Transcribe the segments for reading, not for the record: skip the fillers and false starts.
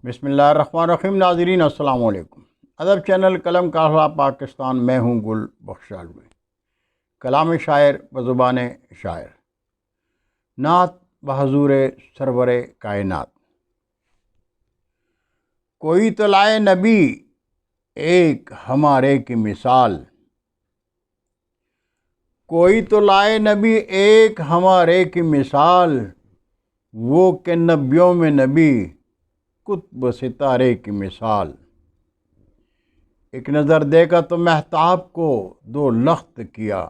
بسم اللہ الرحمن الرحیم۔ ناظرین السلام علیکم۔ ادب چینل قلم کاہلا پاکستان، میں ہوں گل بخشالوی۔ کلام شاعر بزبان شاعر، نعت بحضور سرور کائنات۔ کوئی تو لائے نبی ایک ہمارے کی مثال، کوئی تو لائے نبی ایک ہمارے کی مثال، وہ کہ نبیوں میں نبی قطب ستارے کی مثال۔ ایک نظر دیکھا تو مہتاب کو دو لخت کیا،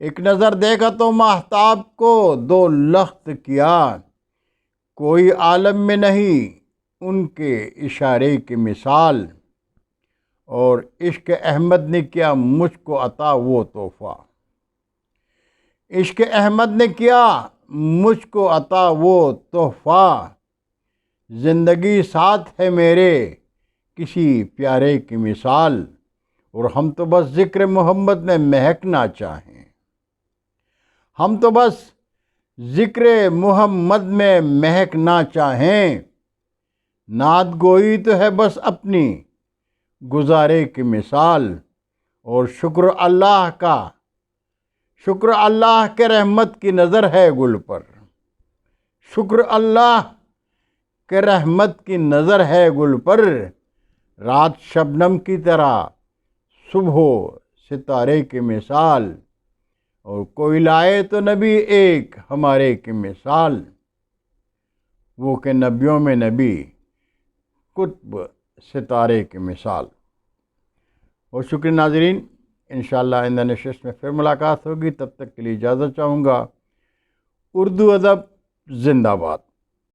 ایک نظر دیکھا تو مہتاب کو دو لخت کیا، کوئی عالم میں نہیں ان کے اشارے کی مثال، اور عشق احمد نے کیا مجھ کو عطا وہ تحفہ، عشق احمد نے کیا مجھ کو عطا وہ تحفہ، زندگی ساتھ ہے میرے کسی پیارے کی مثال، اور ہم تو بس ذکر محمد میں مہکنا چاہیں، ہم تو بس ذکر محمد میں مہکنا چاہیں، نعت گوئی تو ہے بس اپنی گزارے کی مثال، اور شکر اللہ کا، شکر اللہ کے رحمت کی نظر ہے گل پر، شکر اللہ کہ رحمت کی نظر ہے گل پر، رات شبنم کی طرح صبح ستارے کی مثال، اور کوئی لائے تو نبی ایک ہمارے کی مثال، وہ کہ نبیوں میں نبی قطب ستارے کی مثال۔ اور شکریہ ناظرین، انشاءاللہ آئندہ نشست میں پھر ملاقات ہوگی، تب تک کے لیے اجازت چاہوں گا۔ اردو ادب زندہ باد۔